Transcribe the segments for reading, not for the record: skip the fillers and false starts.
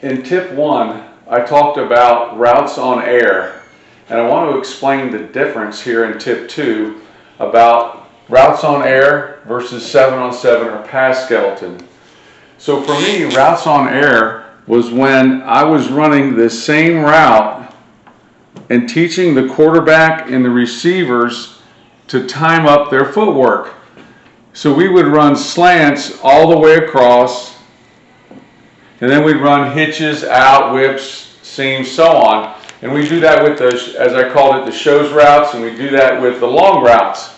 In tip 1, I talked about routes on air, and I want to explain the difference here in tip 2 about routes on air versus 7-on-7 or pass skeleton. So for me, routes on air was when I was running the same route and teaching the quarterback and the receivers to time up their footwork. So we would run slants all the way across, and then we'd run hitches, out, whips, seams, so on. And we do that with the, as I called it, the shows routes, and we do that with the long routes.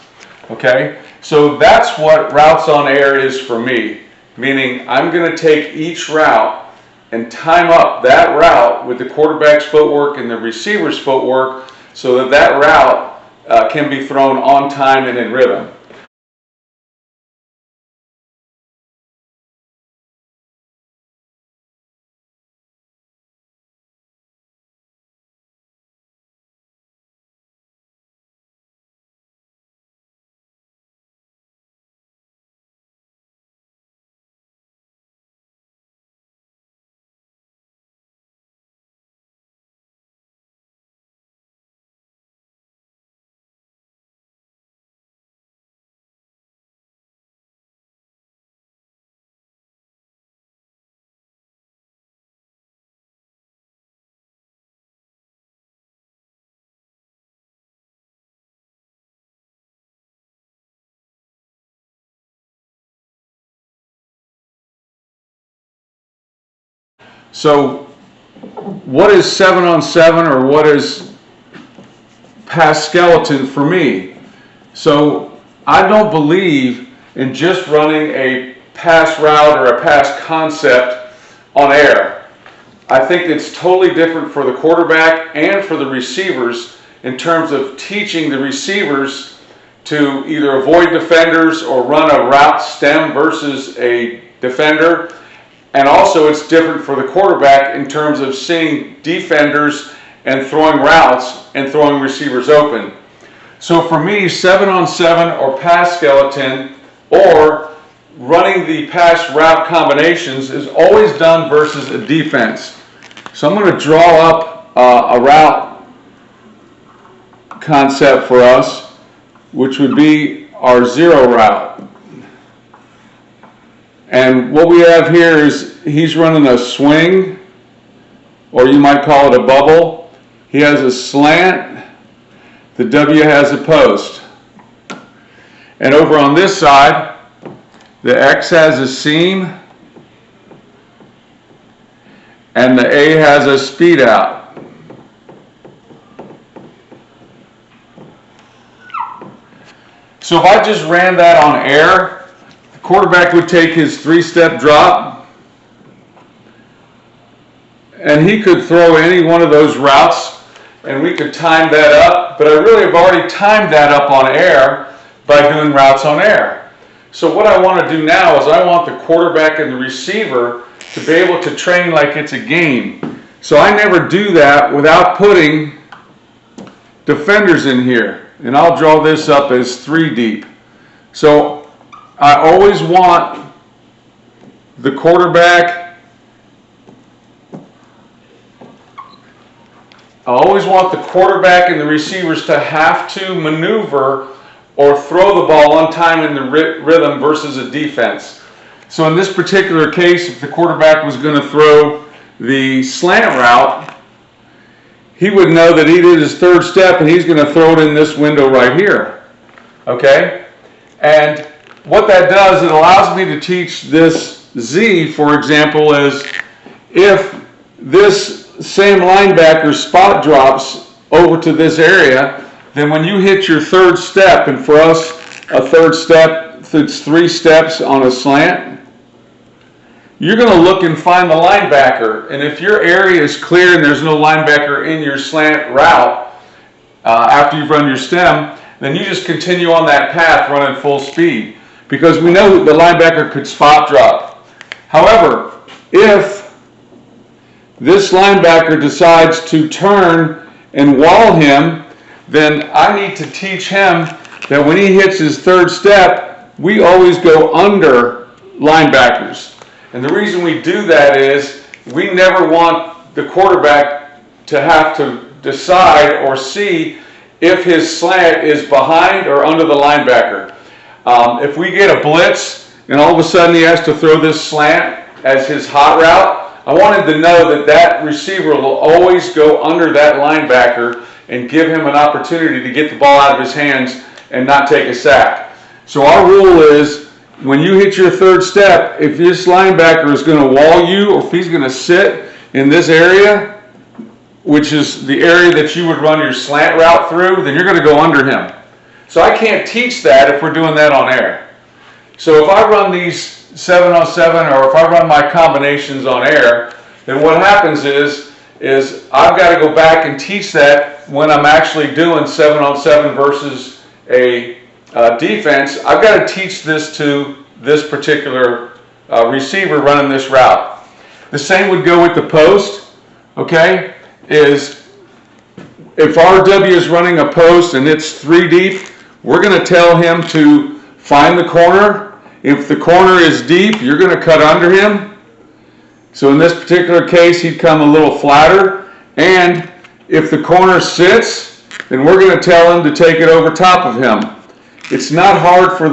Okay? So that's what routes on air is for me. Meaning I'm going to take each route and time up that route with the quarterback's footwork and the receiver's footwork so that that route can be thrown on time and in rhythm. So what is 7-on-7 or what is pass skeleton for me? So I don't believe in just running a pass route or a pass concept on air. I think it's totally different for the quarterback and for the receivers in terms of teaching the receivers to either avoid defenders or run a route stem versus a defender. And also it's different for the quarterback in terms of seeing defenders and throwing routes and throwing receivers open. So for me, 7-on-7 or pass skeleton or running the pass route combinations is always done versus a defense. So I'm going to draw up a route concept for us, which would be our zero route. And what we have here is he's running a swing, or you might call it a bubble. He has a slant. The W has a post. And over on this side, the X has a seam, and the A has a speed out. So if I just ran that on air, the quarterback would take his 3-step drop, and he could throw any one of those routes, and we could time that up. But I really have already timed that up on air by doing routes on air. So what I want to do now is I want the quarterback and the receiver to be able to train like it's a game. So I never do that without putting defenders in here. And I'll draw this up as 3 deep. So I always want the quarterback, and the receivers to have to maneuver or throw the ball on time in the rhythm versus a defense. So in this particular case, if the quarterback was going to throw the slant route, he would know that he did his 3rd step and he's going to throw it in this window right here. Okay? And what that does, it allows me to teach this Z, for example, is if this same linebacker spot drops over to this area, then when you hit your 3rd step, and for us, a 3rd step, it's 3 steps on a slant, you're going to look and find the linebacker. And if your area is clear and there's no linebacker in your slant route after you've run your stem, then you just continue on that path running full speed, because we know the linebacker could spot drop. However, if this linebacker decides to turn and wall him, then I need to teach him that when he hits his 3rd step, we always go under linebackers. And the reason we do that is we never want the quarterback to have to decide or see if his slant is behind or under the linebacker. If we get a blitz and all of a sudden he has to throw this slant as his hot route, I wanted to know that that receiver will always go under that linebacker and give him an opportunity to get the ball out of his hands and not take a sack. So our rule is, when you hit your third step, if this linebacker is going to wall you, or if he's going to sit in this area, which is the area that you would run your slant route through, then you're going to go under him. So I can't teach that if we're doing that on air. So if I run these 7-on-7, or if I run my combinations on air, then what happens is I've got to go back and teach that when I'm actually doing 7-on-7 versus a defense. I've got to teach this to this particular receiver running this route. The same would go with the post, okay? Is if RW is running a post and it's 3 deep, we're going to tell him to find the corner. If the corner is deep, you're going to cut under him. So in this particular case, he'd come a little flatter. And if the corner sits, then we're going to tell him to take it over top of him. It's not hard for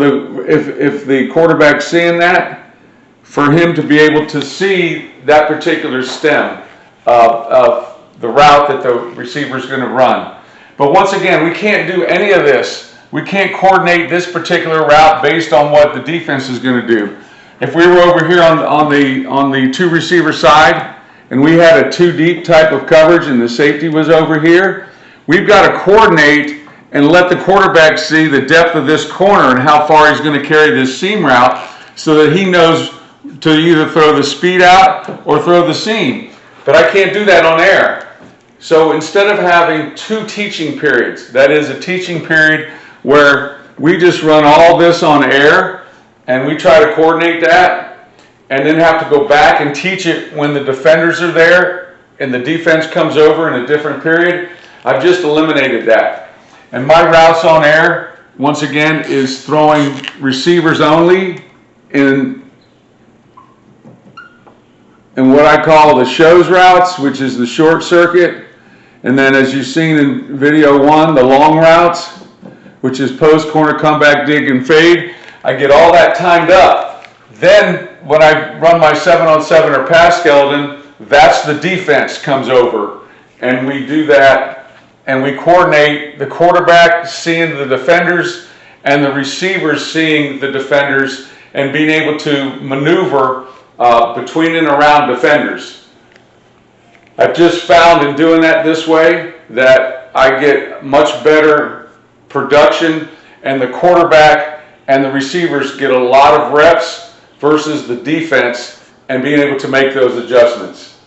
if the quarterback's seeing that, for him to be able to see that particular stem of the route that the receiver is going to run. But once again, we can't do any of this. We can't coordinate this particular route based on what the defense is going to do. If we were over here on the 2 receiver side and we had a 2 deep type of coverage and the safety was over here, we've got to coordinate and let the quarterback see the depth of this corner and how far he's going to carry this seam route, so that he knows to either throw the speed out or throw the seam. But I can't do that on air. So instead of having 2 teaching periods, that is a teaching period where we just run all this on air and we try to coordinate that, and then have to go back and teach it when the defenders are there and the defense comes over in a different period, I've just eliminated that. And my routes on air, once again, is throwing receivers only in what I call the shows routes, which is the short circuit. And then, as you've seen in video 1, the long routes, which is post, corner, comeback, dig, and fade. I get all that timed up. Then, when I run my 7-on-7 or pass skeleton, that's the defense comes over. And we do that, and we coordinate the quarterback seeing the defenders and the receivers seeing the defenders and being able to maneuver between and around defenders. I've just found in doing that this way that I get much better production, and the quarterback and the receivers get a lot of reps versus the defense and being able to make those adjustments.